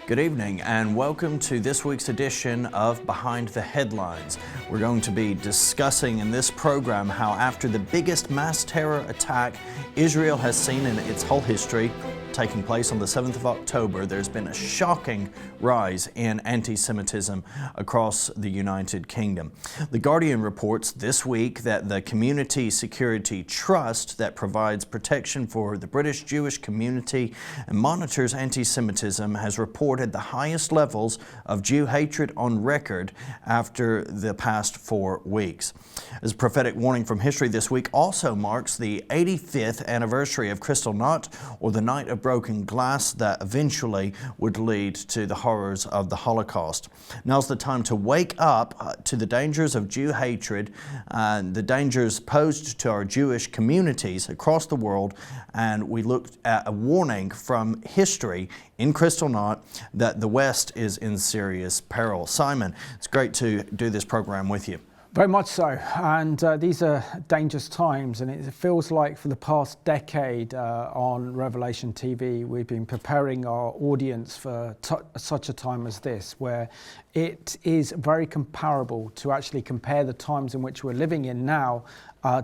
Good evening and welcome to this week's edition of Behind the Headlines. We're going to be discussing in this program how after the biggest mass terror attack Israel has seen in its whole history, taking place on the 7th of October, there's been a shocking rise in anti-Semitism across the United Kingdom. The Guardian reports this week that the Community Security Trust that provides protection for the British Jewish community and monitors anti-Semitism has reported the highest levels of Jew hatred on record after the past 4 weeks. As a prophetic warning from history this week also marks the 85th anniversary of Kristallnacht, or the Night of Broken Glass that eventually would lead to the horrors of the Holocaust. Now's the time to wake up to the dangers of Jew hatred and the dangers posed to our Jewish communities across the world, and we looked at a warning from history in Kristallnacht that the West is in serious peril. Simon, it's great to do this program with you. Very much so, and these are dangerous times, and it feels like for the past decade on Revelation TV we've been preparing our audience for such a time as this, where it is very comparable to actually compare the times in which we're living in now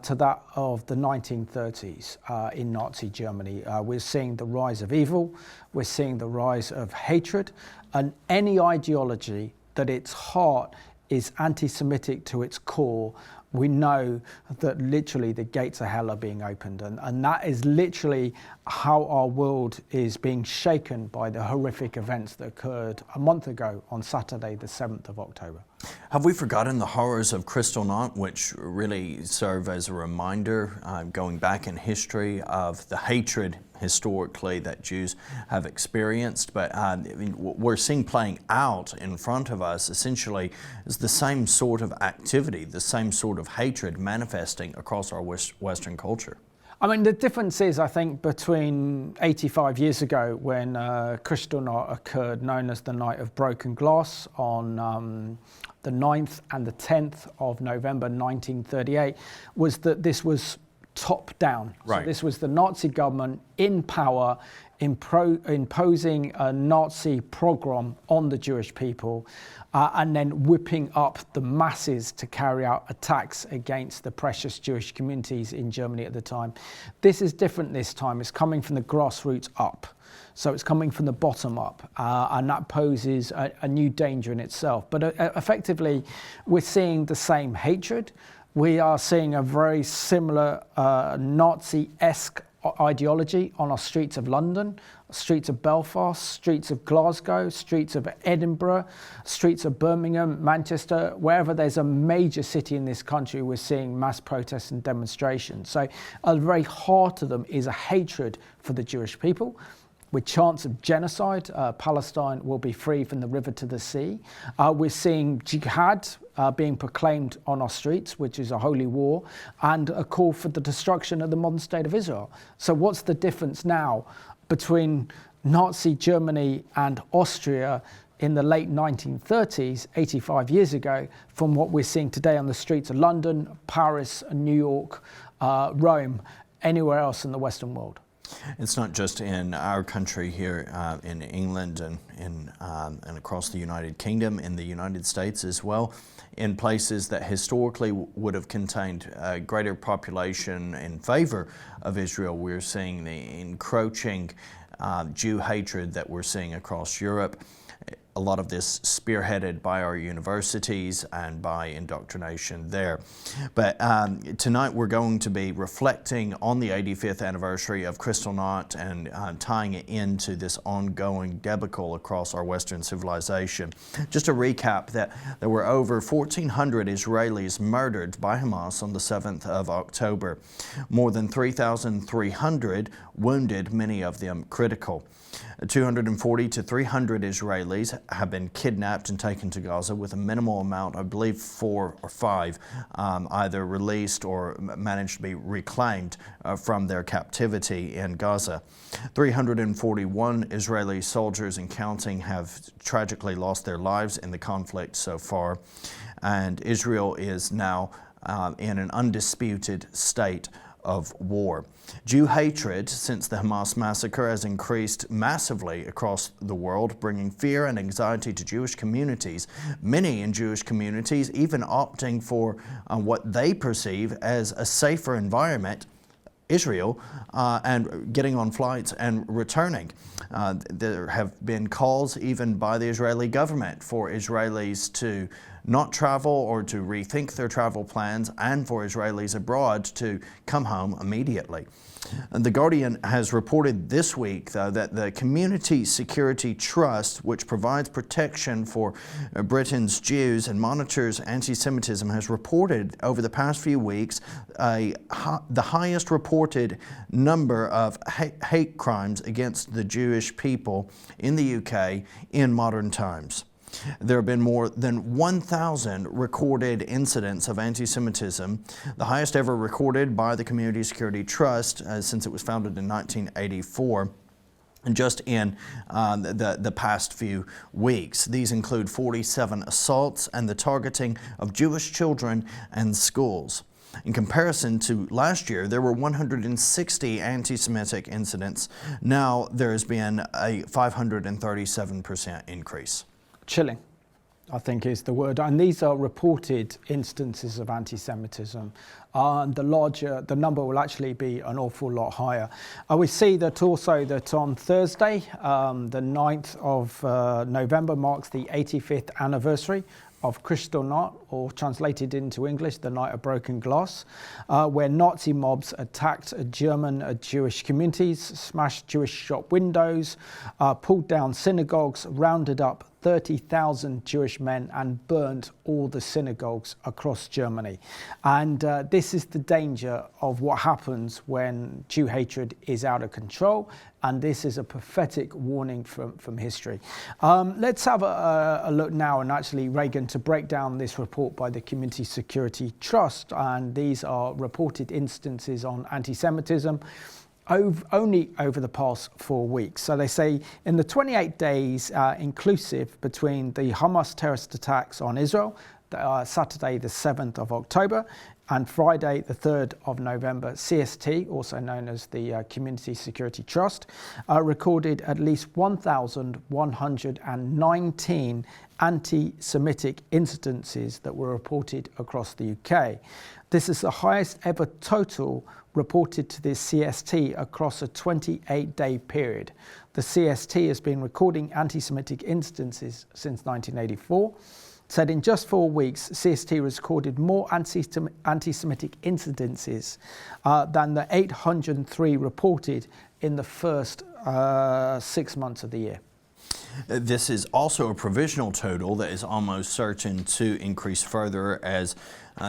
to that of the 1930s in Nazi Germany. We're seeing the rise of evil, we're seeing the rise of hatred, and any ideology that its heart is anti-Semitic to its core, we know that literally the gates of hell are being opened, and that is literally how our world is being shaken by the horrific events that occurred a month ago on Saturday the 7th of October. Have we forgotten the horrors of Kristallnacht, which really serve as a reminder, going back in history, of the hatred historically that Jews have experienced? But what we're seeing playing out in front of us essentially is the same sort of activity, the same sort of hatred manifesting across our Western culture. I mean, the difference is, I think, between 85 years ago when Kristallnacht occurred, known as the Night of Broken Glass, on the 9th and the 10th of November 1938, was that this was top down. Right. So this was the Nazi government in power, imposing a Nazi pogrom on the Jewish people, and then whipping up the masses to carry out attacks against the precious Jewish communities in Germany at the time. This is different this time. It's coming from the grassroots up. So it's coming from the bottom up, and that poses a new danger in itself. But effectively, we're seeing the same hatred. We are seeing a very similar Nazi-esque ideology on our streets of London, streets of Belfast, streets of Glasgow, streets of Edinburgh, streets of Birmingham, Manchester. Wherever there's a major city in this country, we're seeing mass protests and demonstrations. So at the very heart of them is a hatred for the Jewish people, with chants of genocide. Palestine will be free from the river to the sea. We're seeing jihad being proclaimed on our streets, which is a holy war, and a call for the destruction of the modern state of Israel. So what's the difference now between Nazi Germany and Austria in the late 1930s, 85 years ago, from what we're seeing today on the streets of London, Paris, New York, Rome, anywhere else in the Western world? It's not just in our country here in England and across the United Kingdom, in the United States as well, in places that historically would have contained a greater population in favor of Israel. We're seeing the encroaching Jew hatred that we're seeing across Europe. A lot of this spearheaded by our universities and by indoctrination there. But tonight we're going to be reflecting on the 85th anniversary of Kristallnacht and tying it into this ongoing debacle across our Western civilization. Just to recap, that there were over 1,400 Israelis murdered by Hamas on the 7th of October. More than 3,300 wounded, many of them critical. 240 to 300 Israelis have been kidnapped and taken to Gaza, with a minimal amount, I believe 4 or 5, either released or managed to be reclaimed from their captivity in Gaza. 341 Israeli soldiers and counting have tragically lost their lives in the conflict so far, and Israel is now in an undisputed state of war. Jew hatred since the Hamas massacre has increased massively across the world, bringing fear and anxiety to Jewish communities. Many in Jewish communities even opting for what they perceive as a safer environment, Israel, and getting on flights and returning. There have been calls even by the Israeli government for Israelis to not travel or to rethink their travel plans, and for Israelis abroad to come home immediately. And The Guardian has reported this week, though, that the Community Security Trust, which provides protection for Britain's Jews and monitors anti-Semitism, has reported over the past few weeks the highest reported number of hate crimes against the Jewish people in the UK in modern times. There have been more than 1,000 recorded incidents of anti-Semitism, the highest ever recorded by the Community Security Trust since it was founded in 1984. And just in the past few weeks. These include 47 assaults and the targeting of Jewish children and schools. In comparison to last year, there were 160 anti-Semitic incidents. Now there has been a 537% increase. Chilling, I think, is the word. And these are reported instances of anti-Semitism. The number will actually be an awful lot higher. We see that also that on Thursday, the 9th of November, marks the 85th anniversary of Kristallnacht, or translated into English, the Night of Broken Glass, where Nazi mobs attacked German Jewish communities, smashed Jewish shop windows, pulled down synagogues, rounded up 30,000 Jewish men and burned all the synagogues across Germany. And this is the danger of what happens when Jew hatred is out of control. And this is a prophetic warning from history. Let's have a look now, and actually, Regan, to break down this report by the Community Security Trust. And these are reported instances on anti-Semitism only over the past 4 weeks. So they say in the 28 days inclusive between the Hamas terrorist attacks on Israel, Saturday the 7th of October, and Friday the 3rd of November, CST, also known as the Community Security Trust, recorded at least 1,119 anti-Semitic incidences that were reported across the UK. This is the highest ever total reported to the CST across a 28-day period. The CST has been recording anti-Semitic instances since 1984. Said in just 4 weeks, CST recorded more anti-Semitic incidences than the 803 reported in the first 6 months of the year. This is also a provisional total that is almost certain to increase further as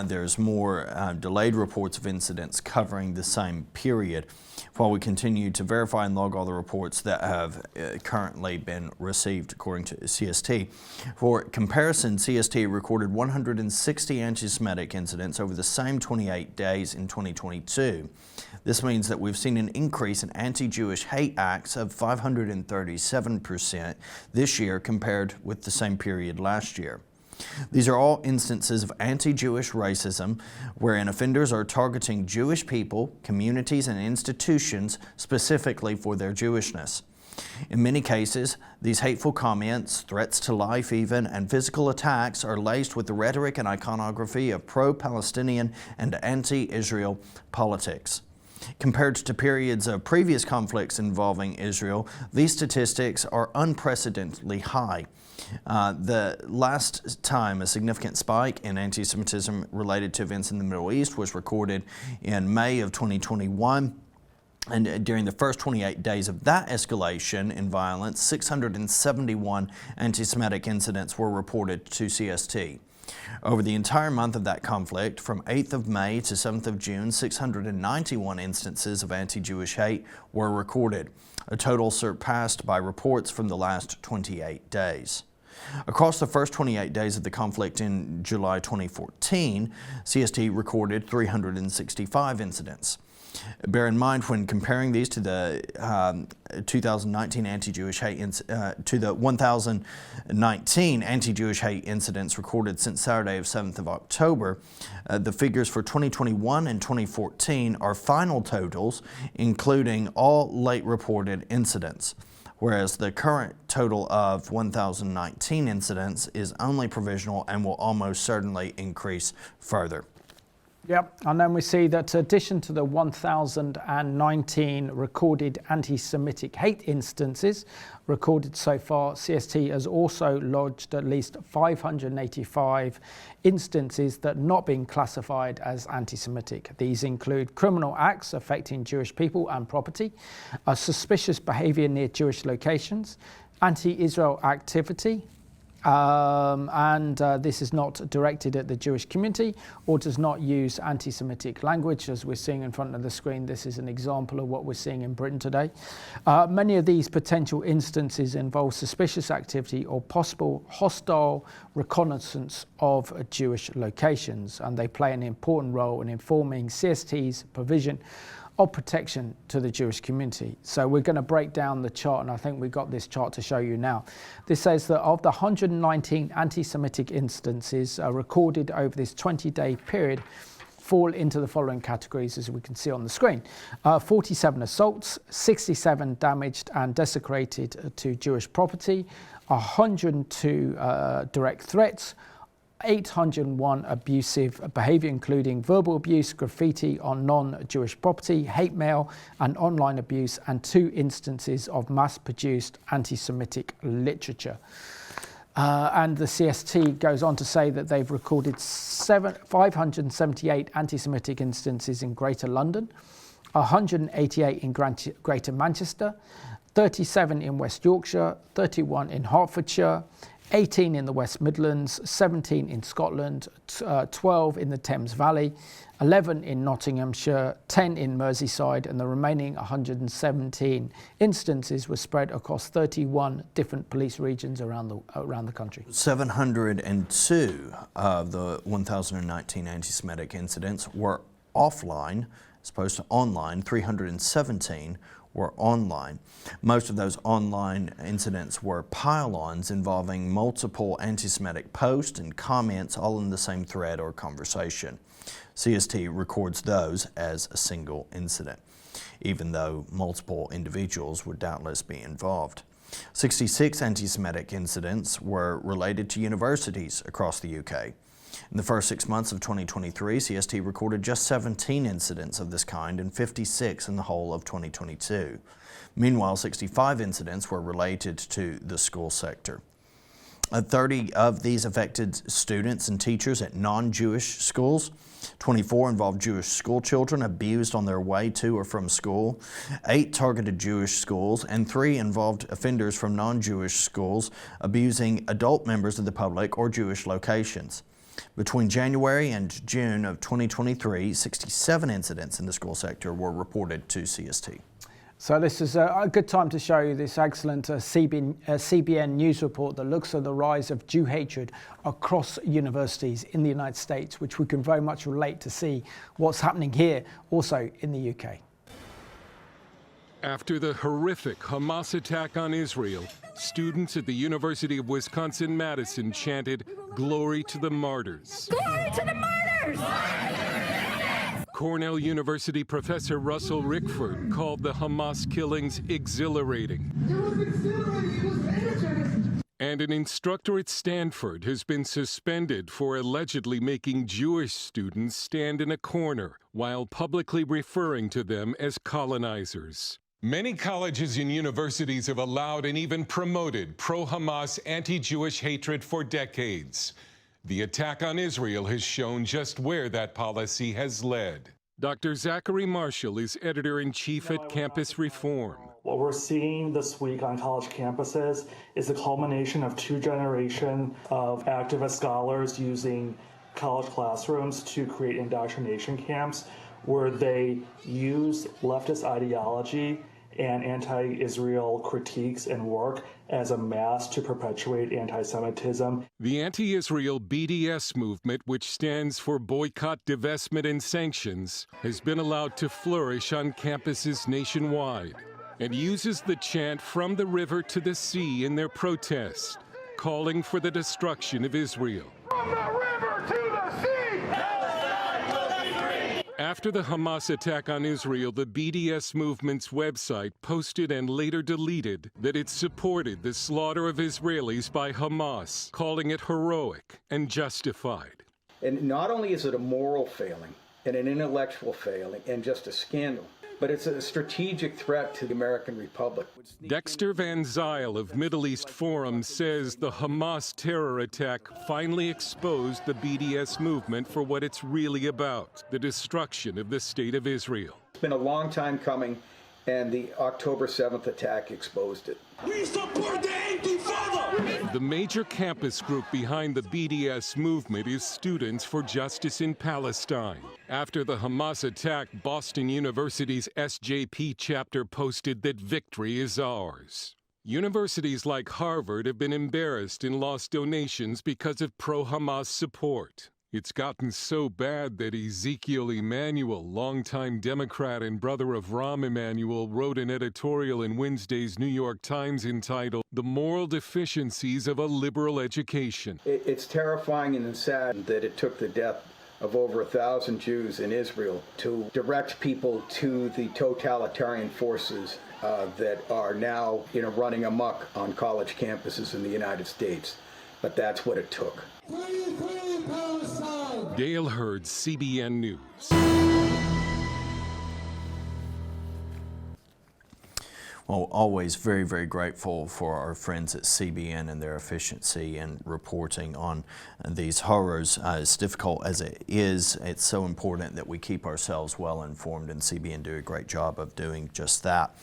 there's more delayed reports of incidents covering the same period, while we continue to verify and log all the reports that have currently been received according to CST. For comparison, CST recorded 160 anti-Semitic incidents over the same 28 days in 2022. This means that we've seen an increase in anti-Jewish hate acts of 537% this year compared with the same period last year. These are all instances of anti-Jewish racism, wherein offenders are targeting Jewish people, communities, and institutions specifically for their Jewishness. In many cases, these hateful comments, threats to life even, and physical attacks are laced with the rhetoric and iconography of pro-Palestinian and anti-Israel politics. Compared to periods of previous conflicts involving Israel, these statistics are unprecedentedly high. The last time a significant spike in anti-Semitism related to events in the Middle East was recorded in May of 2021. And during the first 28 days of that escalation in violence, 671 anti-Semitic incidents were reported to CST. Over the entire month of that conflict, from 8th of May to 7th of June, 691 instances of anti-Jewish hate were recorded, a total surpassed by reports from the last 28 days. Across the first 28 days of the conflict in July 2014, CST recorded 365 incidents. Bear in mind when comparing these to the 2019 anti-Jewish hate to the 1,019 anti-Jewish hate incidents recorded since Saturday of 7th of October, the figures for 2021 and 2014 are final totals, including all late reported incidents, whereas the current total of 1,019 incidents is only provisional and will almost certainly increase further. Yep, and then we see that in addition to the 1,019 recorded anti-Semitic hate instances recorded so far, CST has also lodged at least 585 instances that have not been classified as anti-Semitic. These include criminal acts affecting Jewish people and property, suspicious behavior near Jewish locations, anti-Israel activity, and this is not directed at the Jewish community or does not use anti-Semitic language, as we're seeing in front of the screen. This is an example of what we're seeing in Britain today. Many of these potential instances involve suspicious activity or possible hostile reconnaissance of Jewish locations, and they play an important role in informing CST's provision of protection to the Jewish community. So we're going to break down the chart, and I think we've got this chart to show you now. This says that of the 119 anti-Semitic instances recorded over this 20-day period fall into the following categories, as we can see on the screen. 47 assaults, 67 damaged and desecrated to Jewish property, 102 direct threats, 801 abusive behavior, including verbal abuse, graffiti on non-Jewish property, hate mail and online abuse, and 2 instances of mass-produced anti-Semitic literature. And the CST goes on to say that they've recorded 578 anti-Semitic instances in Greater London, 188 in Greater Manchester, 37 in West Yorkshire, 31 in Hertfordshire, 18 in the West Midlands, 17 in Scotland, 12 in the Thames Valley, 11 in Nottinghamshire, 10 in Merseyside, and the remaining 117 instances were spread across 31 different police regions around the country. 702 of the 1,019 anti-Semitic incidents were offline, as opposed to online. 317 were online. Most of those online incidents were pile-ons involving multiple anti-Semitic posts and comments all in the same thread or conversation. CST records those as a single incident, even though multiple individuals would doubtless be involved. 66 anti-Semitic incidents were related to universities across the UK. In the first 6 months of 2023, CST recorded just 17 incidents of this kind and 56 in the whole of 2022. Meanwhile, 65 incidents were related to the school sector. 30 of these affected students and teachers at non-Jewish schools. 24 involved Jewish school children abused on their way to or from school. 8 targeted Jewish schools, and 3 involved offenders from non-Jewish schools abusing adult members of the public or Jewish locations. Between January and June of 2023, 67 incidents in the school sector were reported to CST. So this is a good time to show you this excellent CBN news report that looks at the rise of Jew hatred across universities in the United States, which we can very much relate to see what's happening here also in the UK. After the horrific Hamas attack on Israel, students at the University of Wisconsin-Madison chanted, "Glory to the martyrs." Glory to the martyrs! Cornell University professor Russell Rickford called the Hamas killings exhilarating. It was exhilarating, it was energetic. And an instructor at Stanford has been suspended for allegedly making Jewish students stand in a corner while publicly referring to them as colonizers. Many colleges and universities have allowed and even promoted pro-Hamas anti-Jewish hatred for decades. The attack on Israel has shown just where that policy has led. Dr. Zachary Marshall is editor-in-chief at Campus Reform. What we're seeing this week on college campuses is the culmination of 2 generations of activist scholars using college classrooms to create indoctrination camps where they use leftist ideology and anti-Israel critiques and work as a mask to perpetuate anti-Semitism. The anti-Israel BDS movement, which stands for Boycott, Divestment, and Sanctions, has been allowed to flourish on campuses nationwide and uses the chant "From the river to the sea" in their protest, calling for the destruction of Israel. From the river to the sea! After the Hamas attack on Israel, the BDS movement's website posted and later deleted that it supported the slaughter of Israelis by Hamas, calling it heroic and justified. And not only is it a moral failing and an intellectual failing and just a scandal, but it's a strategic threat to the American Republic. Dexter Van Zyl of Middle East Forum says the Hamas terror attack finally exposed the BDS movement for what it's really about, the destruction of the State of Israel. It's been a long time coming, and the October 7th attack exposed it. We support the Anti-Father! The major campus group behind the BDS movement is Students for Justice in Palestine. After the Hamas attack, Boston University's SJP chapter posted that victory is ours. Universities like Harvard have been embarrassed and lost donations because of pro-Hamas support. It's gotten so bad that Ezekiel Emanuel, longtime Democrat and brother of Rahm Emanuel, wrote an editorial in Wednesday's New York Times entitled "The Moral Deficiencies of a Liberal Education." It's terrifying and sad that it took the death of over 1,000 Jews in Israel to direct people to the totalitarian forces that are now, running amok on college campuses in the United States. But that's what it took. Dale Hurd, CBN News. Well, always very, very grateful for our friends at CBN and their efficiency in reporting on these horrors. As difficult as it is, it's so important that we keep ourselves well informed, and CBN do a great job of doing just that.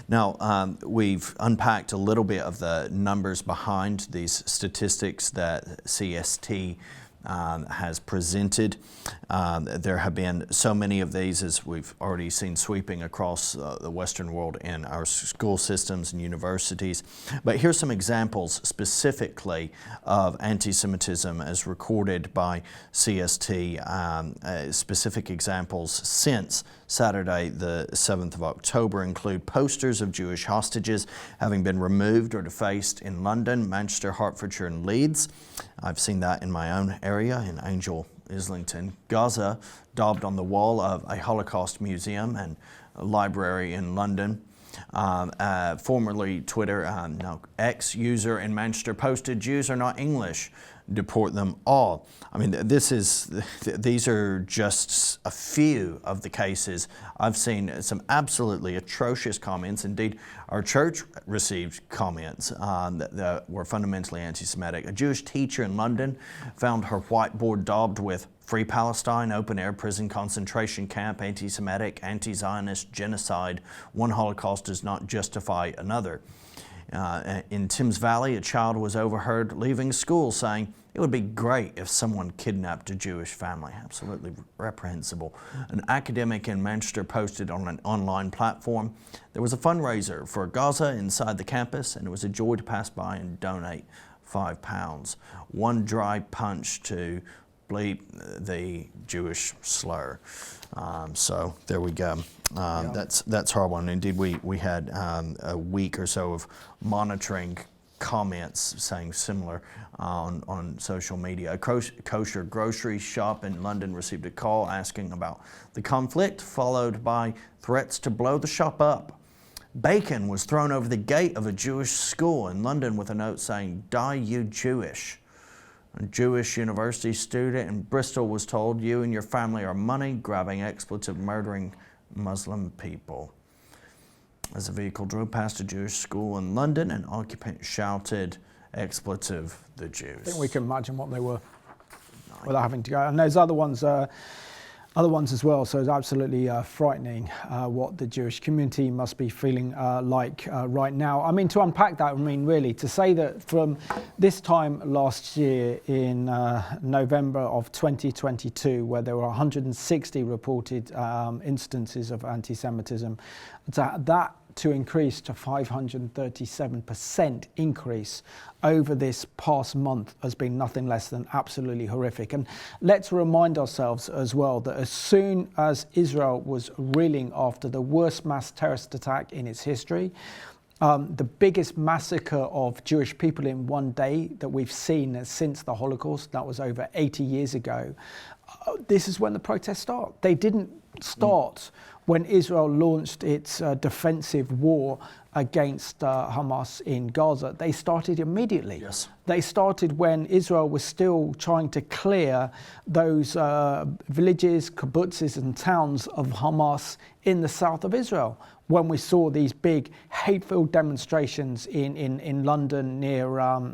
Now, we've unpacked a little bit of the numbers behind these statistics that CST has presented. There have been so many of these, as we've already seen, sweeping across the Western world in our school systems and universities. But here's some examples specifically of anti-Semitism as recorded by CST. Specific examples since Saturday, the 7th of October, include posters of Jewish hostages having been removed or defaced in London, Manchester, Hertfordshire, and Leeds. I've seen that in my own area in Angel, Islington. Gaza, daubed on the wall of a Holocaust museum and a library in London. Formerly Twitter, now X user in Manchester posted, "Jews are not English, deport them all." I mean, these are just a few of the cases. I've seen some absolutely atrocious comments. Indeed, our church received comments that were fundamentally anti-Semitic. A Jewish teacher in London found her whiteboard daubed with "Free Palestine, open air prison, concentration camp, anti-Semitic, anti-Zionist, genocide. One Holocaust does not justify another." In Thames Valley, a child was overheard leaving school saying, "It would be great if someone kidnapped a Jewish family." Absolutely reprehensible. An academic in Manchester posted on an online platform, "There was a fundraiser for Gaza inside the campus, and it was a joy to pass by and donate £5. One dry punch to bleep the Jewish slur." So there we go. That's horrible. And indeed, we had a week or so of monitoring comments saying similar on social media. A kosher grocery shop in London received a call asking about the conflict, followed by threats to blow the shop up. Bacon was thrown over the gate of a Jewish school in London with a note saying, "Die you Jewish." A Jewish university student in Bristol was told, "You and your family are money grabbing, expletive, murdering Muslim people." As the vehicle drove past a Jewish school in London, an occupant shouted, "Expletive, the Jews." I think we can imagine what they were without having to go. And there's other ones as well. So it's absolutely frightening what the Jewish community must be feeling like right now. I mean, to unpack that, really, to say that from this time last year in November of 2022, where there were 160 reported instances of anti-Semitism, that to increase to 537% increase over this past month has been nothing less than absolutely horrific. And let's remind ourselves as well that as soon as Israel was reeling after the worst mass terrorist attack in its history, the biggest massacre of Jewish people in one day that we've seen since the Holocaust, that was over 80 years ago, this is when the protests start. They didn't start when Israel launched its defensive war against Hamas in Gaza. They started immediately. Yes. They started when Israel was still trying to clear those villages, kibbutzes and towns of Hamas in the south of Israel, when we saw these big hate-filled demonstrations in London,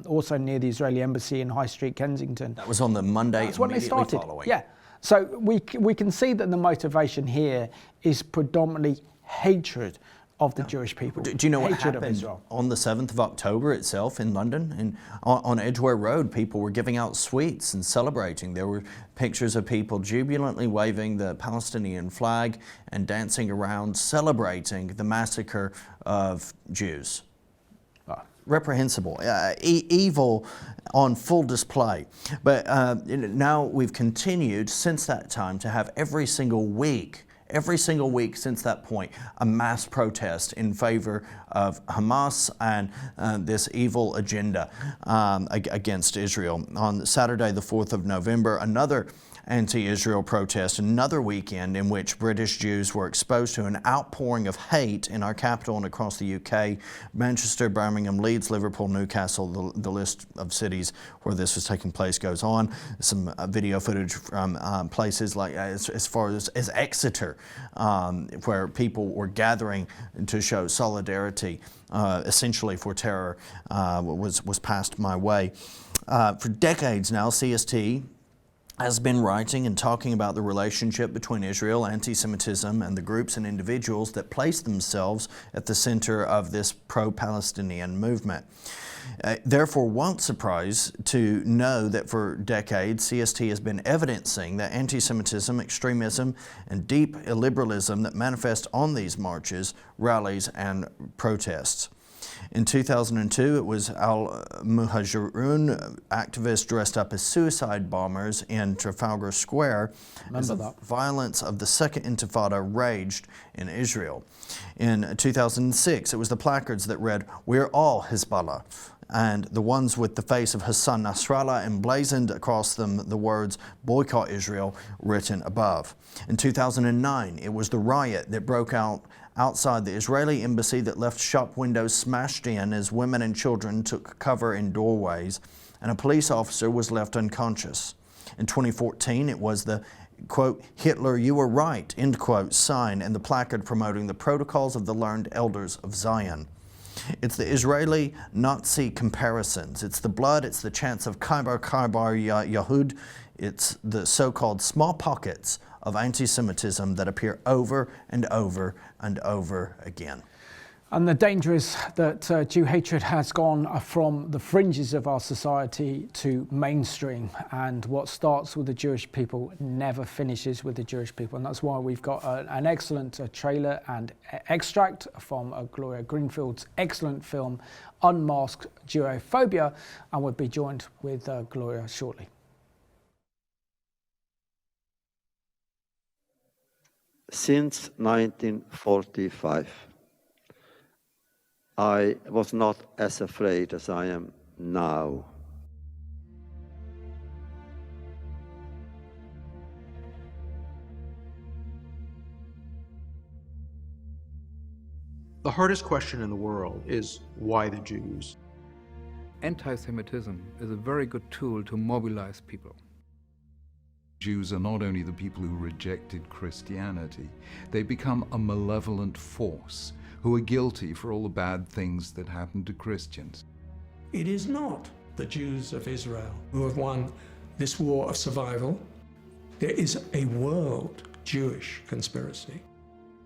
also near the Israeli embassy in High Street, Kensington. That was on the Monday That's when they started. Following. Yeah. So we can see that the motivation here is predominantly hatred of the Jewish people. Do you know what hatred of happened Israel. on the 7th of October itself in London? And on Edgware Road, people were giving out sweets and celebrating. There were pictures of people jubilantly waving the Palestinian flag and dancing around, celebrating the massacre of Jews. Reprehensible, evil on full display. But now we've continued since that time to have every single week since that point, a mass protest in favor of Hamas and this evil agenda against Israel. On Saturday, the 4th of November, another anti-Israel protest, another weekend in which British Jews were exposed to an outpouring of hate in our capital and across the UK. Manchester, Birmingham, Leeds, Liverpool, Newcastle, the list of cities where this was taking place goes on. Some video footage from places like as far as Exeter, where people were gathering to show solidarity, essentially for terror, was passed my way. For decades now, CST has been writing and talking about the relationship between Israel, anti-Semitism, and the groups and individuals that place themselves at the center of this pro-Palestinian movement. Therefore, won't surprise to know that for decades, CST has been evidencing that anti-Semitism, extremism, and deep illiberalism that manifest on these marches, rallies, and protests. In 2002, it was al-Muhajirun activists dressed up as suicide bombers in Trafalgar Square as the violence of the Second Intifada raged in Israel. In 2006, it was the placards that read, "We're all Hezbollah," and the ones with the face of Hassan Nasrallah emblazoned across them the words, "Boycott Israel," written above. In 2009, it was the riot that broke out outside the Israeli embassy that left shop windows smashed in as women and children took cover in doorways, and a police officer was left unconscious. In 2014, it was the, quote, "Hitler, you were right," end quote, sign and the placard promoting the protocols of the learned elders of Zion. It's the Israeli Nazi comparisons. It's the blood, it's the chants of Kaibar Yahud. It's the so-called small pockets of anti-Semitism that appear over and over and over again. And the danger is that Jew hatred has gone from the fringes of our society to mainstream, and what starts with the Jewish people never finishes with the Jewish people. And that's why we've got an excellent trailer and extract from Gloria Greenfield's excellent film, Unmasked Judophobia, and we'll be joined with Gloria shortly. Since 1945, I was not as afraid as I am now. The hardest question in the world is, why the Jews? Anti-Semitism is a very good tool to mobilize people. Jews are not only the people who rejected Christianity, they become a malevolent force who are guilty for all the bad things that happened to Christians. It is not the Jews of Israel who have won this war of survival. There is a world Jewish conspiracy.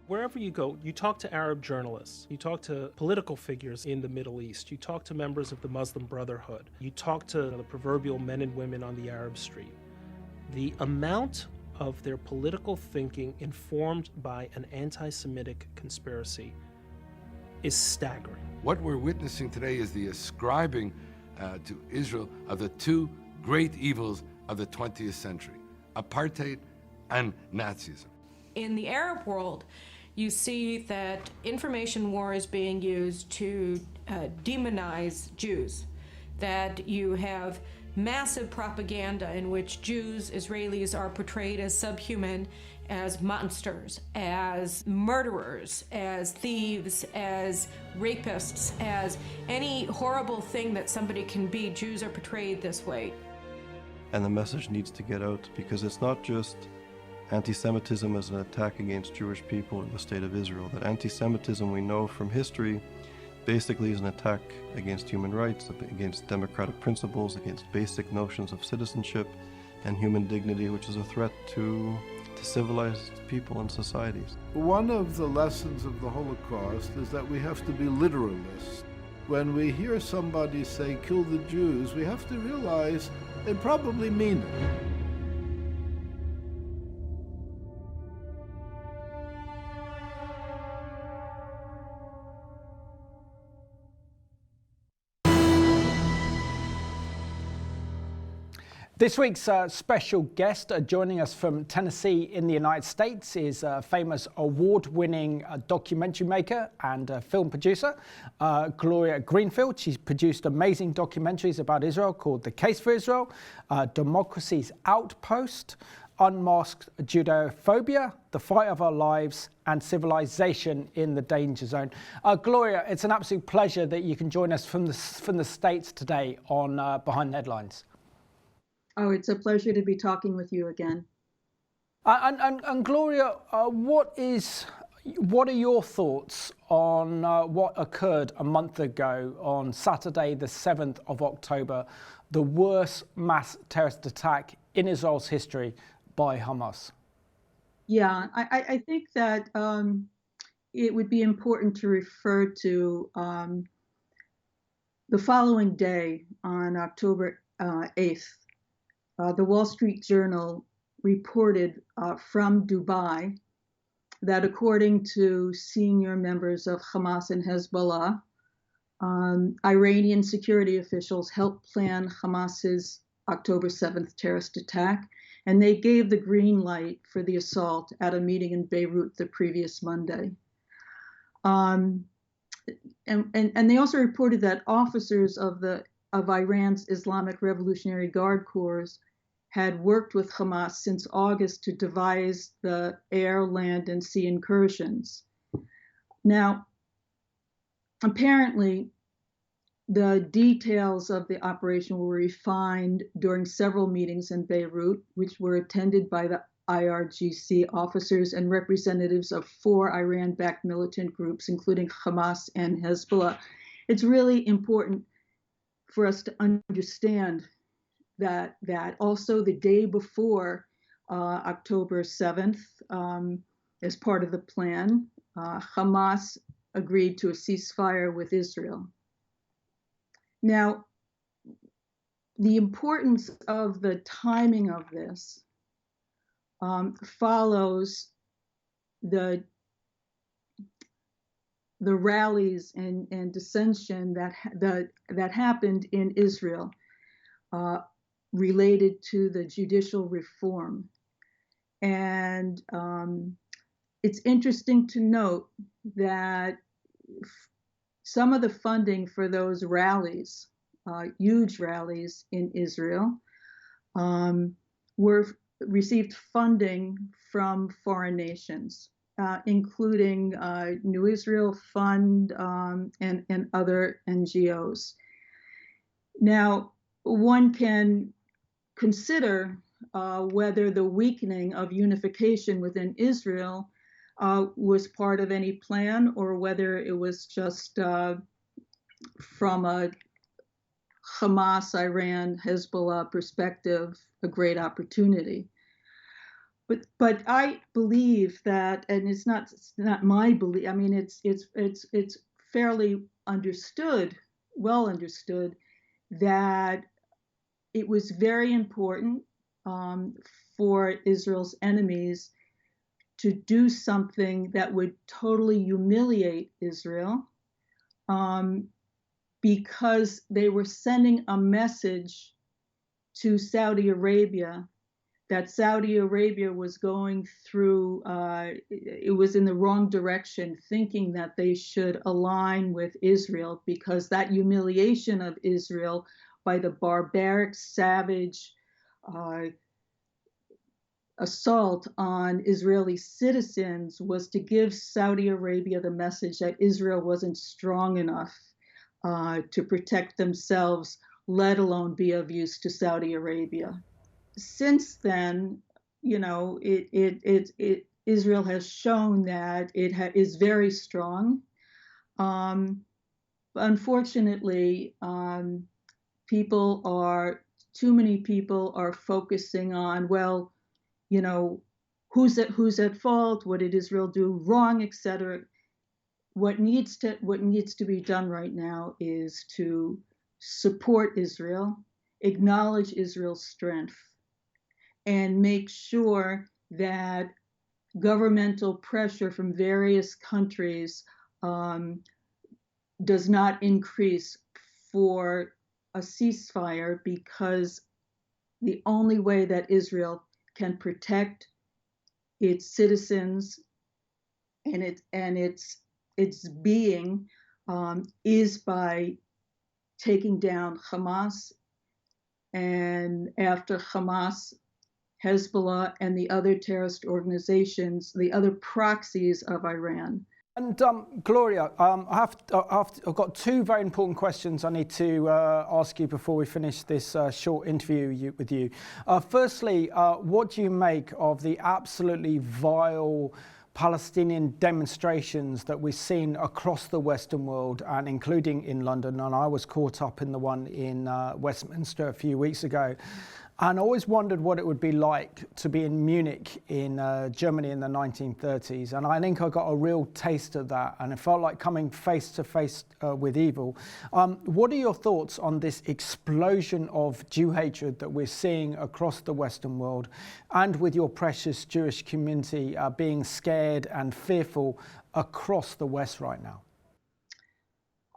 Wherever you go, you talk to Arab journalists, you talk to political figures in the Middle East, you talk to members of the Muslim Brotherhood, you talk to the proverbial men and women on the Arab street. The amount of their political thinking informed by an anti-Semitic conspiracy is staggering. What we're witnessing today is the ascribing to Israel of the two great evils of the 20th century, apartheid and Nazism. In the Arab world, you see that information war is being used to demonize Jews, that you have massive propaganda in which Jews, Israelis are portrayed as subhuman, as monsters, as murderers, as thieves, as rapists, as any horrible thing that somebody can be. Jews are portrayed this way. And the message needs to get out, because it's not just anti-Semitism as an attack against Jewish people in the state of Israel. That anti-Semitism, we know from history, basically is an attack against human rights, against democratic principles, against basic notions of citizenship and human dignity, which is a threat to civilized people and societies. One of the lessons of the Holocaust is that we have to be literalists. When we hear somebody say, kill the Jews, we have to realize they probably mean it. This week's special guest joining us from Tennessee in the United States is a famous award-winning documentary maker and film producer, Gloria Greenfield. She's produced amazing documentaries about Israel called The Case for Israel, Democracy's Outpost, Unmasked Judeophobia, The Fight of Our Lives, and Civilization in the Danger Zone. Gloria, it's an absolute pleasure that you can join us from the States today on Behind the Headlines. Oh, it's a pleasure to be talking with you again. And Gloria, what are your thoughts on what occurred a month ago on Saturday, the 7th of October, the worst mass terrorist attack in Israel's history by Hamas? Yeah, I think that it would be important to refer to the following day on October 8th. The Wall Street Journal reported from Dubai that according to senior members of Hamas and Hezbollah, Iranian security officials helped plan Hamas's October 7th terrorist attack, and they gave the green light for the assault at a meeting in Beirut the previous Monday. And they also reported that officers of Iran's Islamic Revolutionary Guard Corps had worked with Hamas since August to devise the air, land, and sea incursions. Now, apparently, the details of the operation were refined during several meetings in Beirut, which were attended by the IRGC officers and representatives of 4 Iran-backed militant groups, including Hamas and Hezbollah. It's really important for us to understand that also the day before October 7th, as part of the plan, Hamas agreed to a ceasefire with Israel. Now, the importance of the timing of this follows the rallies and dissension that happened in Israel related to the judicial reform. And it's interesting to note that some of the funding for those rallies, huge rallies in Israel, received funding from foreign nations, including New Israel Fund and other NGOs. Now, one can consider whether the weakening of unification within Israel was part of any plan, or whether it was just from a Hamas, Iran, Hezbollah perspective, a great opportunity. But I believe that, and it's not my belief. I mean, it's fairly understood, well understood, that it was very important for Israel's enemies to do something that would totally humiliate Israel, because they were sending a message to Saudi Arabia that Saudi Arabia was going through, it was in the wrong direction, thinking that they should align with Israel because that humiliation of Israel by the barbaric, savage assault on Israeli citizens was to give Saudi Arabia the message that Israel wasn't strong enough to protect themselves, let alone be of use to Saudi Arabia. Since then, you know, Israel has shown that it is very strong. Unfortunately, too many people are focusing on, well, you know, who's at fault? What did Israel do wrong, etc. What needs to be done right now is to support Israel, acknowledge Israel's strength, and make sure that governmental pressure from various countries does not increase for a ceasefire, because the only way that Israel can protect its citizens and its being is by taking down Hamas, and after Hamas, Hezbollah, and the other terrorist organizations, the other proxies of Iran. And Gloria, I've got two very important questions I need to ask you before we finish this short interview with you. Firstly, what do you make of the absolutely vile Palestinian demonstrations that we've seen across the Western world, and including in London? And I was caught up in the one in Westminster a few weeks ago. And I always wondered what it would be like to be in Munich in Germany in the 1930s. And I think I got a real taste of that. And it felt like coming face to face with evil. What are your thoughts on this explosion of Jew hatred that we're seeing across the Western world, and with your precious Jewish community being scared and fearful across the West right now?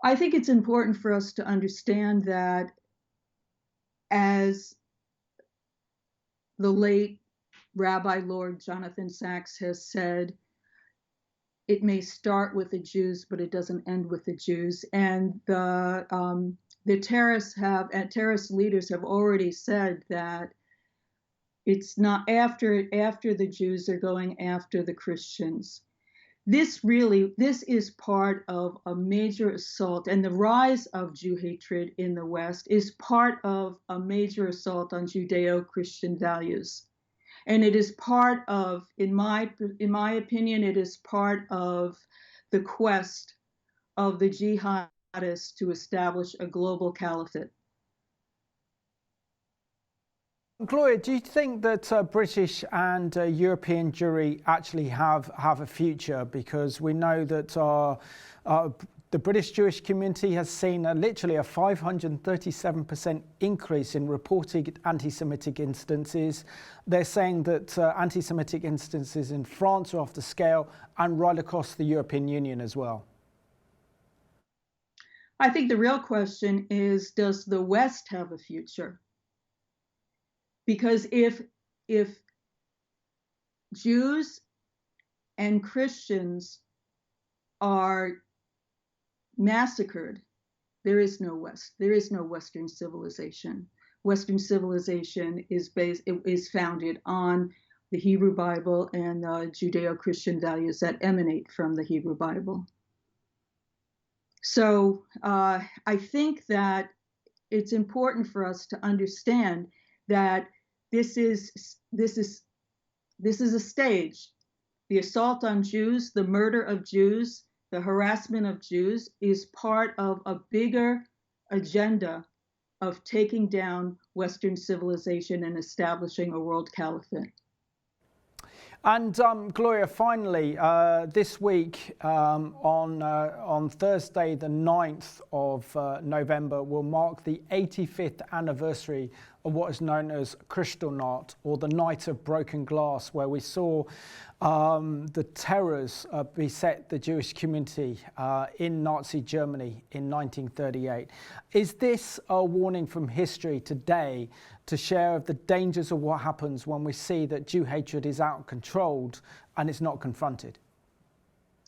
I think it's important for us to understand that, as the late Rabbi Lord Jonathan Sacks has said, it may start with the Jews, but it doesn't end with the Jews. And the terrorist leaders have already said that it's not after the Jews are going after the Christians. This is part of a major assault, and the rise of Jew hatred in the West is part of a major assault on Judeo-Christian values. And it is part of, in my opinion, it is part of the quest of the jihadists to establish a global caliphate. Gloria, do you think that British and European Jewry actually have a future? Because we know that the British Jewish community has seen literally a 537% increase in reported anti-Semitic instances. They're saying that anti-Semitic instances in France are off the scale, and right across the European Union as well. I think the real question is, does the West have a future? Because if Jews and Christians are massacred, there is no West. There is no Western civilization. Western civilization is founded on the Hebrew Bible and Judeo-Christian values that emanate from the Hebrew Bible. So I think that it's important for us to understand that this is a stage. The assault on Jews, the murder of Jews, the harassment of Jews is part of a bigger agenda of taking down Western civilization and establishing a world caliphate. And Gloria, finally, this week on Thursday, the 9th of November, will mark the 85th anniversary what is known as Kristallnacht, or the Night of Broken Glass, where we saw the terrors beset the Jewish community in Nazi Germany in 1938. Is this a warning from history today to share of the dangers of what happens when we see that Jew hatred is out of control and it's not confronted?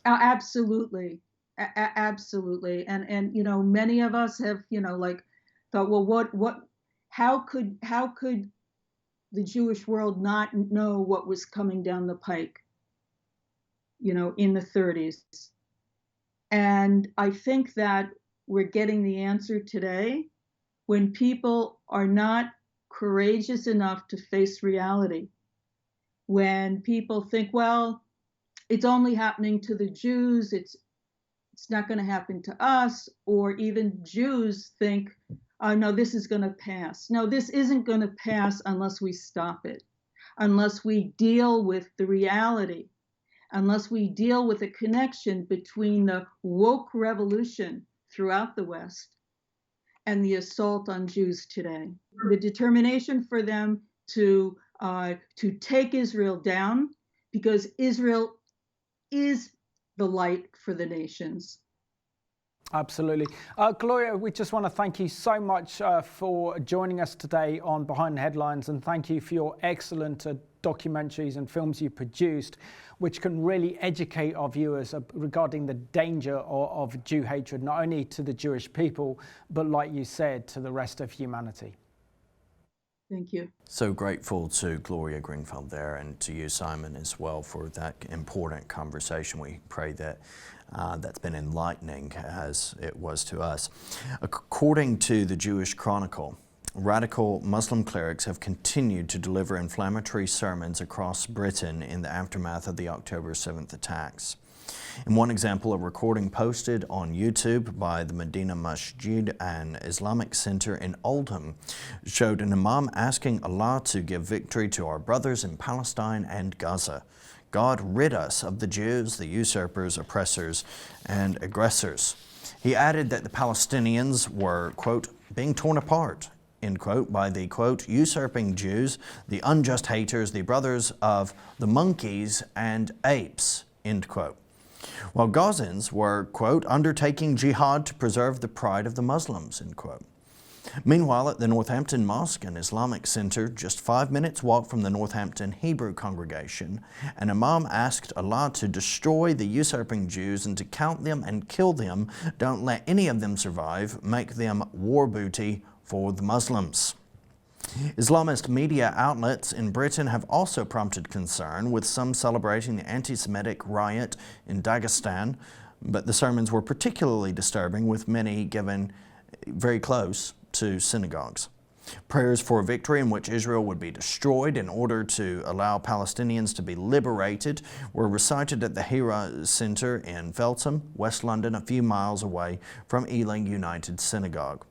Absolutely. Absolutely. And you know, many of us have, you know, like thought, well, how could the Jewish world not know what was coming down the pike, you know, in the 30s? And I think that we're getting the answer today when people are not courageous enough to face reality. When people think, well, it's only happening to the Jews, it's not going to happen to us, or even Jews think, oh, no, this is going to pass. No, this isn't going to pass unless we stop it, unless we deal with the reality, unless we deal with a connection between the woke revolution throughout the West and the assault on Jews today. The determination for them to take Israel down, because Israel is the light for the nations. Absolutely. Gloria, we just want to thank you so much for joining us today on Behind the Headlines, and thank you for your excellent documentaries and films you produced, which can really educate our viewers regarding the danger of Jew hatred, not only to the Jewish people, but like you said, to the rest of humanity. Thank you. So grateful to Gloria Greenfield there, and to you, Simon, as well, for that important conversation. We pray that that's been enlightening as it was to us. According to the Jewish Chronicle, radical Muslim clerics have continued to deliver inflammatory sermons across Britain in the aftermath of the October 7th attacks. In one example, a recording posted on YouTube by the Medina Masjid, an Islamic center in Oldham, showed an imam asking Allah to give victory to our brothers in Palestine and Gaza. God, rid us of the Jews, the usurpers, oppressors, and aggressors. He added that the Palestinians were, quote, being torn apart, end quote, by the, quote, usurping Jews, the unjust haters, the brothers of the monkeys and apes, end quote. While Gazans were, quote, undertaking jihad to preserve the pride of the Muslims, end quote. Meanwhile, at the Northampton Mosque, an Islamic center just 5 minutes walk from the Northampton Hebrew congregation, an imam asked Allah to destroy the usurping Jews and to count them and kill them. Don't let any of them survive. Make them war booty for the Muslims. Islamist media outlets in Britain have also prompted concern, with some celebrating the anti-Semitic riot in Dagestan, but the sermons were particularly disturbing, with many given very close to synagogues. Prayers for victory, in which Israel would be destroyed in order to allow Palestinians to be liberated, were recited at the Hira Center in Feltham, West London, a few miles away from Ealing United Synagogue.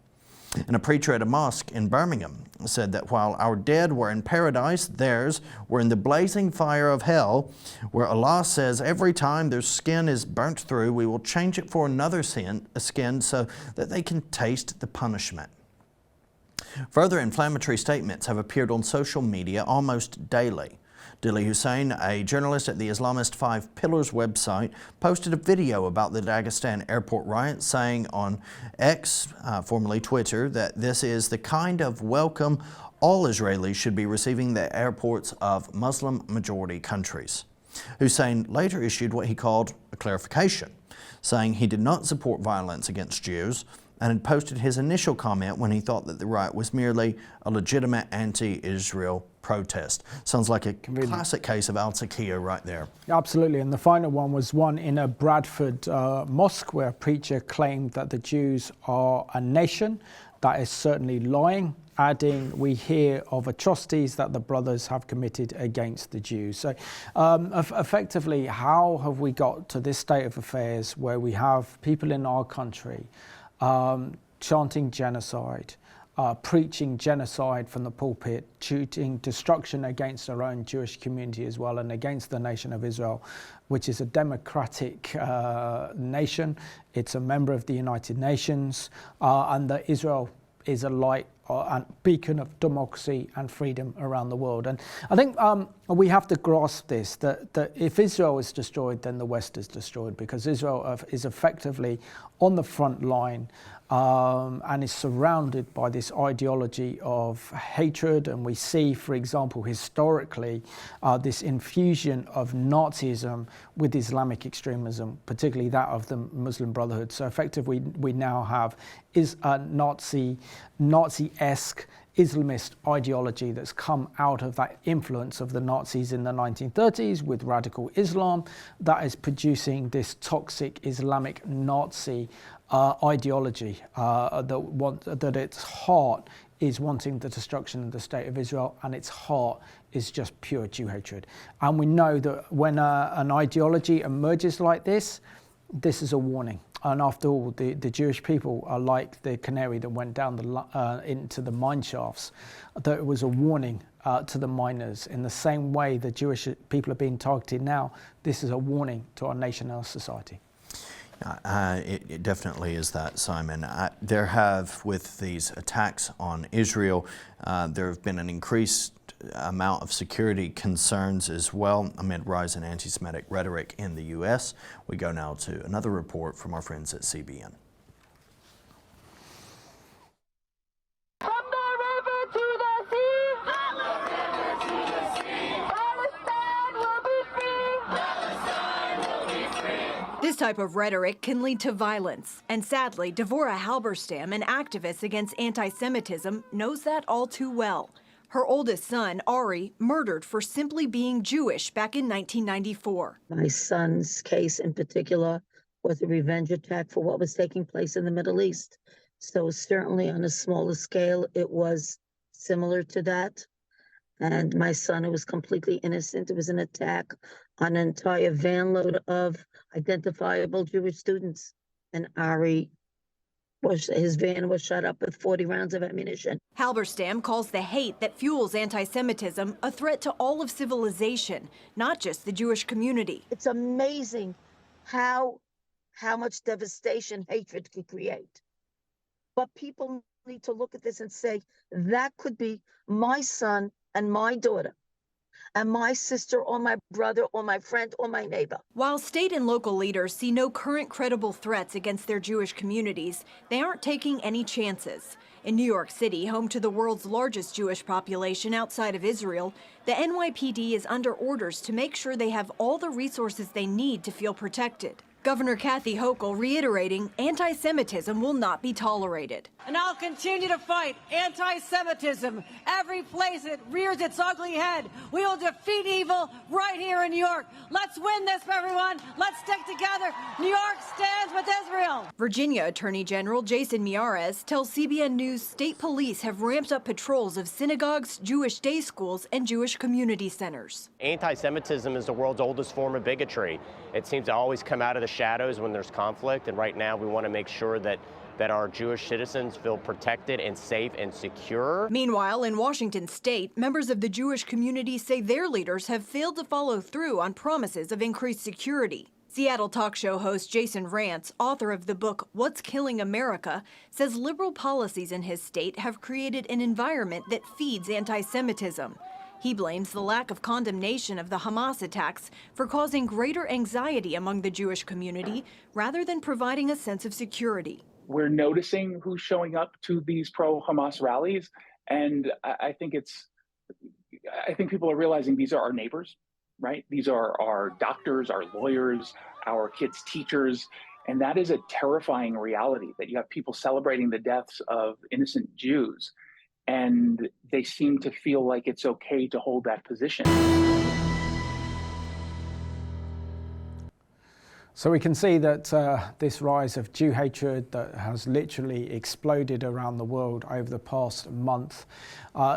And a preacher at a mosque in Birmingham said that while our dead were in paradise, theirs were in the blazing fire of hell, where Allah says every time their skin is burnt through, we will change it for another skin so that they can taste the punishment. Further inflammatory statements have appeared on social media almost daily. Dili Hussein, a journalist at the Islamist Five Pillars website, posted a video about the Dagestan airport riot, saying on X, formerly Twitter, that this is the kind of welcome all Israelis should be receiving at the airports of Muslim-majority countries. Hussein later issued what he called a clarification, saying he did not support violence against Jews, and had posted his initial comment when he thought that the riot was merely a legitimate anti-Israel protest. Sounds like a classic case of al-taqiyya right there. Absolutely, and the final one was one in a Bradford mosque, where a preacher claimed that the Jews are a nation. That is certainly lying, adding, we hear of atrocities that the brothers have committed against the Jews. So effectively, how have we got to this state of affairs where we have people in our country chanting genocide, preaching genocide from the pulpit, shooting destruction against our own Jewish community as well, and against the nation of Israel, which is a democratic nation. It's a member of the United Nations, and that Israel is a light and beacon of democracy and freedom around the world. And I think we have to grasp this, that if Israel is destroyed, then the West is destroyed, because Israel is effectively on the front line and is surrounded by this ideology of hatred. And we see, for example, historically, this infusion of Nazism with Islamic extremism, particularly that of the Muslim Brotherhood. So effectively, we now have a Nazi-esque Islamist ideology that's come out of that influence of the Nazis in the 1930s with radical Islam that is producing this toxic Islamic Nazi ideology that its heart is wanting the destruction of the state of Israel, and its heart is just pure Jew hatred. And we know that when an ideology emerges like this, this is a warning. And after all, the Jewish people are like the canary that went down into the mine shafts. That it was a warning to the miners. In the same way the Jewish people are being targeted now, this is a warning to our nation and our society. It definitely is that, Simon. There have, with these attacks on Israel, there have been an increased amount of security concerns as well amid rise in anti-Semitic rhetoric in the US. We go now to another report from our friends at CBN. This type of rhetoric can lead to violence, and sadly, Devorah Halberstam, an activist against anti-Semitism, knows that all too well. Her oldest son, Ari, murdered for simply being Jewish back in 1994. My son's case in particular was a revenge attack for what was taking place in the Middle East. So certainly on a smaller scale, it was similar to that. And my son, who was completely innocent, it was an attack on an entire van load of identifiable Jewish students. And Ari, his van was shot up with 40 rounds of ammunition. Halberstam calls the hate that fuels anti-Semitism a threat to all of civilization, not just the Jewish community. It's amazing how much devastation hatred could create. But people need to look at this and say, that could be my son and my daughter, and my sister or my brother or my friend or my neighbor. While state and local leaders see no current credible threats against their Jewish communities, they aren't taking any chances. In New York City, home to the world's largest Jewish population outside of Israel, the NYPD is under orders to make sure they have all the resources they need to feel protected. Governor Kathy Hochul reiterating anti-Semitism will not be tolerated. And I'll continue to fight anti-Semitism every place it rears its ugly head. We will defeat evil right here in New York. Let's win this, everyone. Let's stick together. New York stands with Israel. Virginia Attorney General Jason Miyares tells CBN News state police have ramped up patrols of synagogues, Jewish day schools, and Jewish community centers. Anti-Semitism is the world's oldest form of bigotry. It seems to always come out of the shadows when there's conflict, and right now we want to make sure that our Jewish citizens feel protected and safe and secure. Meanwhile, in Washington state, members of the Jewish community say their leaders have failed to follow through on promises of increased security. Seattle talk show host Jason Rantz, author of the book What's Killing America, says liberal policies in his state have created an environment that feeds anti-Semitism. He blames the lack of condemnation of the Hamas attacks for causing greater anxiety among the Jewish community rather than providing a sense of security. We're noticing who's showing up to these pro-Hamas rallies, and I think people are realizing these are our neighbors, right? These are our doctors, our lawyers, our kids' teachers, and that is a terrifying reality that you have people celebrating the deaths of innocent Jews, and they seem to feel like it's okay to hold that position. So we can see that this rise of Jew hatred that has literally exploded around the world over the past month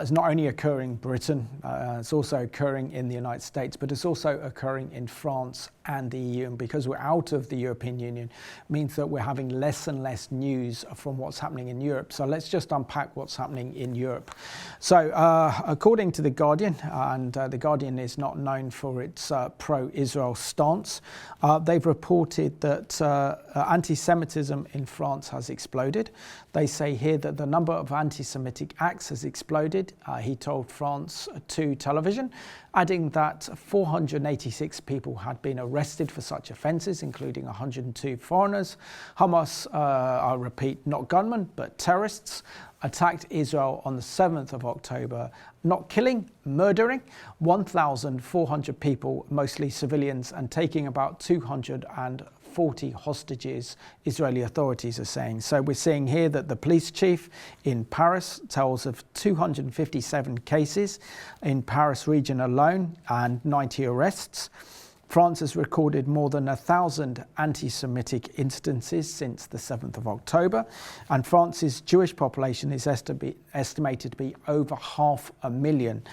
is not only occurring in Britain, it's also occurring in the United States, but it's also occurring in France and the EU. And because we're out of the European Union, it means that we're having less and less news from what's happening in Europe. So let's just unpack what's happening in Europe. So according to The Guardian, and The Guardian is not known for its pro-Israel stance, they've reported reported that anti-Semitism in France has exploded. They say here that the number of anti-Semitic acts has exploded. He told France 2 television, adding that 486 people had been arrested for such offences, including 102 foreigners. Hamas, I repeat, not gunmen, but terrorists, attacked Israel on the 7th of October, not killing, murdering 1,400 people, mostly civilians, and taking about 240 hostages, Israeli authorities are saying. So we're seeing here that the police chief in Paris tells of 257 cases in Paris region alone and 90 arrests. France has recorded more than 1,000 anti-Semitic incidences since the 7th of October, and France's Jewish population is estimated to be over 500,000,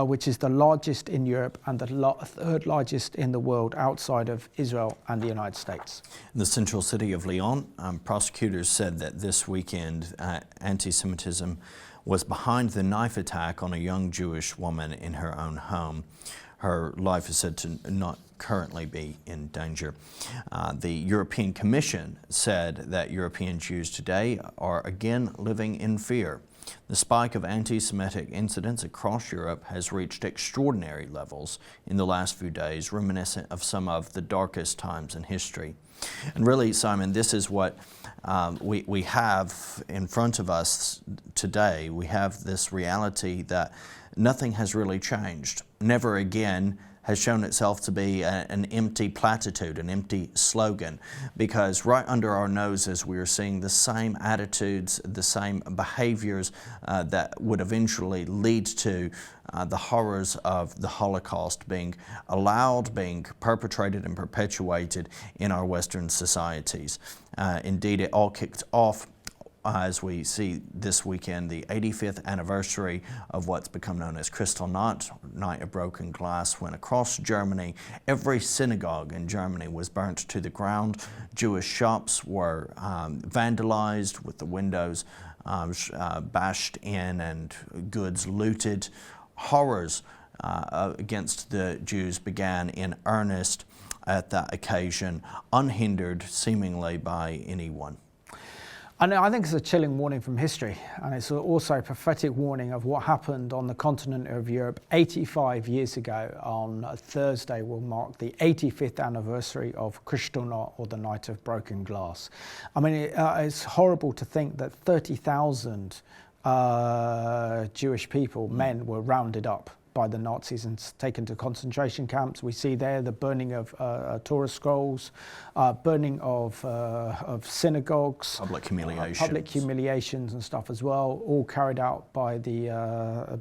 which is the largest in Europe and the 3rd largest in the world outside of Israel and the United States. In the central city of Lyon, prosecutors said that this weekend anti-Semitism was behind the knife attack on a young Jewish woman in her own home. Her life is said to not currently be in danger. The European Commission said that European Jews today are again living in fear. The spike of anti-Semitic incidents across Europe has reached extraordinary levels in the last few days, reminiscent of some of the darkest times in history. And really, Simon, this is what we have in front of us today. We have this reality that nothing has really changed. Never again has shown itself to be an empty platitude, an empty slogan, because right under our noses we are seeing the same attitudes, the same behaviors that would eventually lead to the horrors of the Holocaust being allowed, being perpetrated and perpetuated in our Western societies. Indeed, it all kicked off as we see this weekend, the 85th anniversary of what's become known as Kristallnacht, Night of Broken Glass, when across Germany, every synagogue in Germany was burnt to the ground. Jewish shops were vandalized with the windows bashed in and goods looted. Horrors against the Jews began in earnest at that occasion, unhindered seemingly by anyone. And I think it's a chilling warning from history, and it's also a prophetic warning of what happened on the continent of Europe 85 years ago. On Thursday will mark the 85th anniversary of Kristallnacht, or the Night of Broken Glass. I mean, it's horrible to think that 30,000 Jewish people, men, were rounded up by the Nazis and taken to concentration camps. We see there the burning of Torah scrolls, burning of synagogues, public humiliations and stuff as well, all carried out by the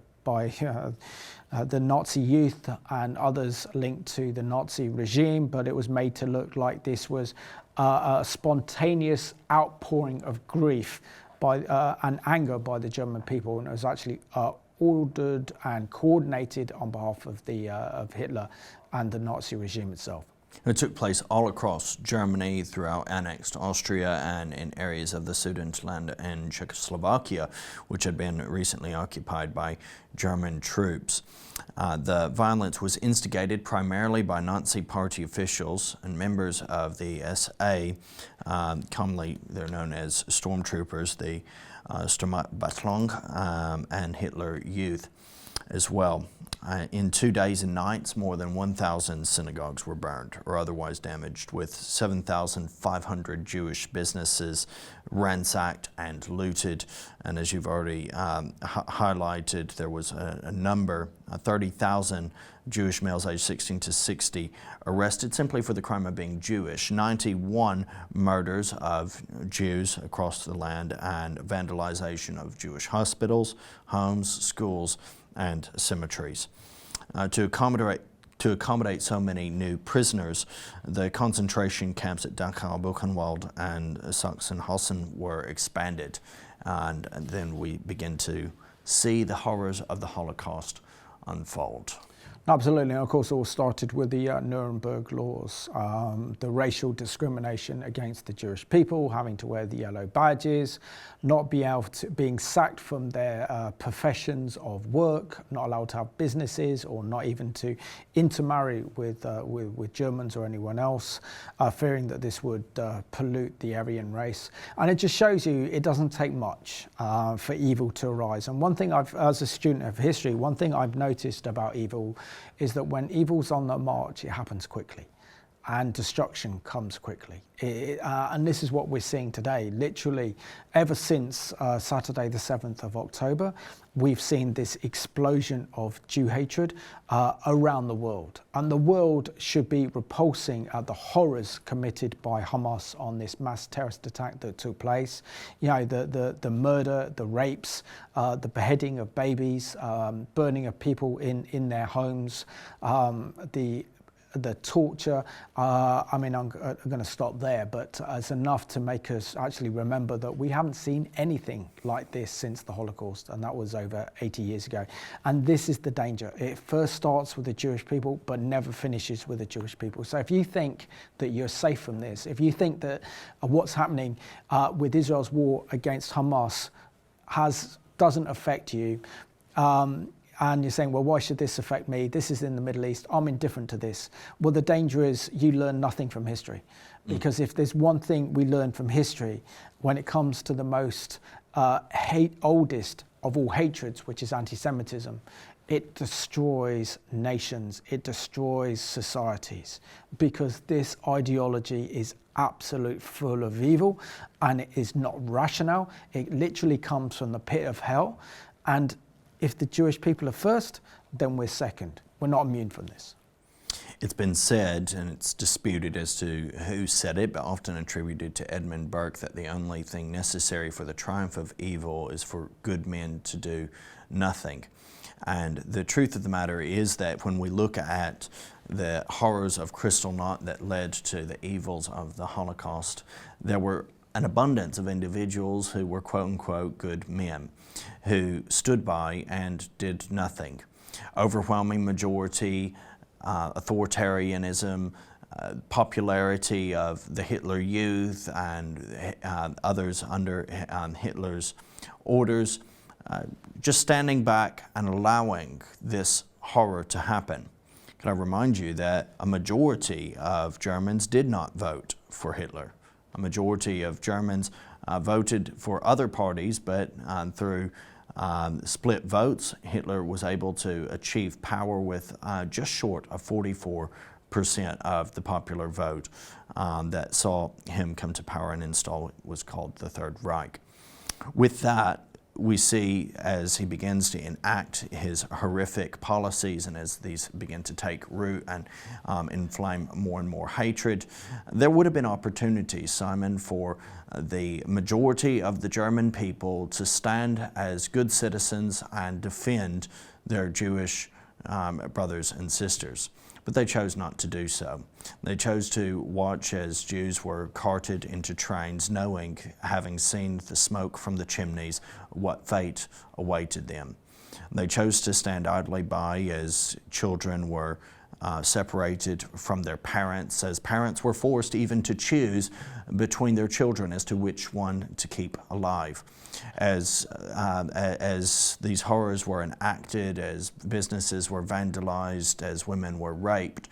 Nazi youth and others linked to the Nazi regime. But it was made to look like this was a spontaneous outpouring of grief and anger by the German people, and it was actually ordered and coordinated on behalf of Hitler and the Nazi regime itself. It took place all across Germany, throughout annexed Austria, and in areas of the Sudetenland and Czechoslovakia, which had been recently occupied by German troops. The violence was instigated primarily by Nazi party officials and members of the SA, commonly they're known as stormtroopers, the Sturmbannwagen, and Hitler Youth as well. In 2 days and nights, more than 1,000 synagogues were burned or otherwise damaged, with 7,500 Jewish businesses ransacked and looted. And as you've already highlighted, there was a number, 30,000 Jewish males aged 16 to 60 arrested simply for the crime of being Jewish, 91 murders of Jews across the land, and vandalization of Jewish hospitals, homes, schools, and cemeteries. To accommodate so many new prisoners, the concentration camps at Dachau, Buchenwald, and Sachsenhausen were expanded, and then we begin to see the horrors of the Holocaust unfold. Absolutely, and of course it all started with the Nuremberg laws, the racial discrimination against the Jewish people, having to wear the yellow badges, not being sacked from their professions of work, not allowed to have businesses, or not even to intermarry with Germans or anyone else, fearing that this would pollute the Aryan race. And it just shows you it doesn't take much for evil to arise. And one thing as a student of history, one thing I've noticed about evil is that when evil's on the march, it happens quickly and destruction comes quickly. And this is what we're seeing today. Literally, ever since Saturday the 7th of October, we've seen this explosion of Jew hatred around the world. And the world should be repulsing at the horrors committed by Hamas on this mass terrorist attack that took place. You know, the murder, the rapes, the beheading of babies, burning of people in their homes, the torture. I mean, I'm going to stop there, but it's enough to make us actually remember that we haven't seen anything like this since the Holocaust, and that was over 80 years ago. And this is the danger. It first starts with the Jewish people, but never finishes with the Jewish people. So if you think that you're safe from this, if you think that what's happening with Israel's war against Hamas doesn't affect you, and you're saying, well, why should this affect me? This is in the Middle East. I'm indifferent to this. Well, the danger is you learn nothing from history. Because if there's one thing we learn from history, when it comes to the most oldest of all hatreds, which is anti-Semitism, it destroys nations. It destroys societies. Because this ideology is absolute full of evil, and it is not rational. It literally comes from the pit of hell. And if the Jewish people are first, then we're second. We're not immune from this. It's been said, and it's disputed as to who said it, but often attributed to Edmund Burke, that the only thing necessary for the triumph of evil is for good men to do nothing. And the truth of the matter is that when we look at the horrors of Kristallnacht that led to the evils of the Holocaust, there were an abundance of individuals who were quote-unquote good men, who stood by and did nothing. Overwhelming majority, authoritarianism, popularity of the Hitler Youth and others under Hitler's orders, just standing back and allowing this horror to happen. Can I remind you that a majority of Germans did not vote for Hitler. A majority of Germans voted for other parties, but through split votes, Hitler was able to achieve power with just short of 44% of the popular vote that saw him come to power and install what was called the Third Reich. With that, we see as he begins to enact his horrific policies and as these begin to take root and inflame more and more hatred, there would have been opportunities, Simon, for the majority of the German people to stand as good citizens and defend their Jewish brothers and sisters. But they chose not to do so. They chose to watch as Jews were carted into trains, knowing, having seen the smoke from the chimneys, what fate awaited them. They chose to stand idly by as children were separated from their parents, as parents were forced even to choose between their children as to which one to keep alive. As these horrors were enacted, as businesses were vandalized, as women were raped,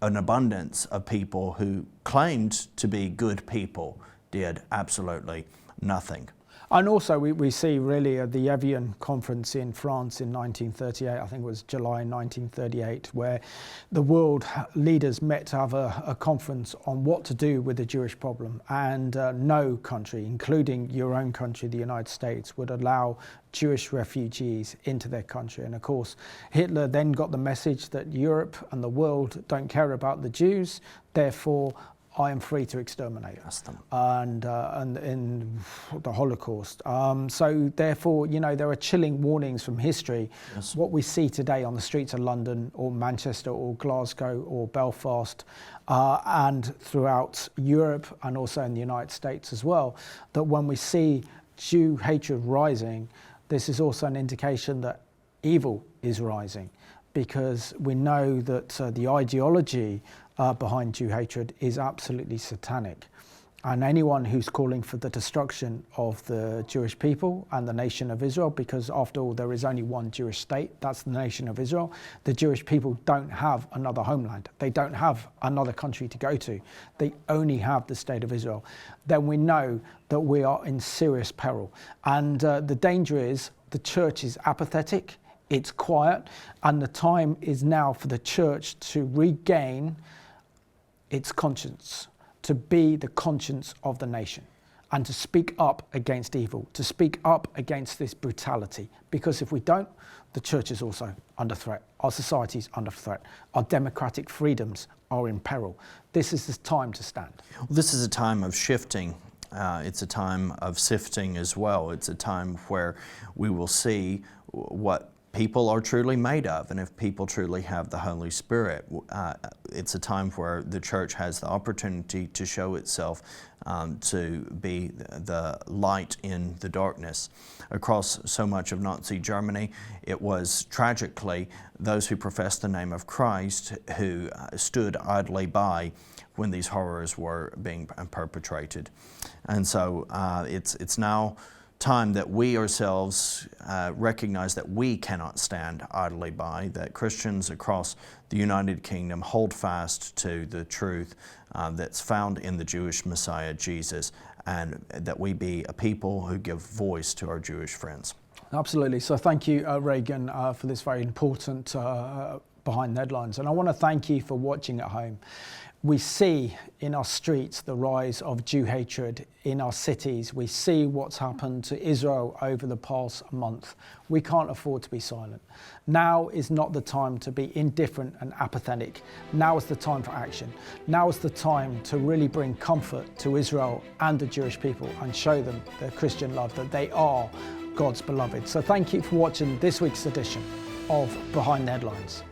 an abundance of people who claimed to be good people did absolutely nothing. And also we see really at the Evian conference in France in 1938, I think it was July 1938, where the world leaders met to have a conference on what to do with the Jewish problem. And no country, including your own country, the United States, would allow Jewish refugees into their country. And of course, Hitler then got the message that Europe and the world don't care about the Jews, therefore I am free to exterminate them, and in the Holocaust. So therefore, you know, there are chilling warnings from history. Yes. What we see today on the streets of London or Manchester or Glasgow or Belfast and throughout Europe and also in the United States as well, that when we see Jew hatred rising, this is also an indication that evil is rising. because we know that the ideology behind Jew hatred is absolutely satanic. And anyone who's calling for the destruction of the Jewish people and the nation of Israel, because after all, there is only one Jewish state, that's the nation of Israel. The Jewish people don't have another homeland. They don't have another country to go to. They only have the state of Israel. Then we know that we are in serious peril. And the danger is the church is apathetic, it's quiet, and the time is now for the church to regain its conscience, to be the conscience of the nation, and to speak up against evil, to speak up against this brutality. Because if we don't, the church is also under threat. Our society is under threat. Our democratic freedoms are in peril. This is the time to stand. Well, this is a time of shifting. It's a time of sifting as well. It's a time where we will see what people are truly made of, and if people truly have the Holy Spirit. It's a time where the church has the opportunity to show itself to be the light in the darkness. Across so much of Nazi Germany, it was tragically those who professed the name of Christ who stood idly by when these horrors were being perpetrated. And so it's now time that we ourselves recognize that we cannot stand idly by, that Christians across the United Kingdom hold fast to the truth that's found in the Jewish Messiah, Jesus, and that we be a people who give voice to our Jewish friends. Absolutely. So thank you, Regan, for this very important Behind the Headlines. And I want to thank you for watching at home. We see in our streets the rise of Jew hatred in our cities. We see what's happened to Israel over the past month. We can't afford to be silent. Now is not the time to be indifferent and apathetic. Now is the time for action. Now is the time to really bring comfort to Israel and the Jewish people and show them their Christian love, that they are God's beloved. So thank you for watching this week's edition of Behind the Headlines.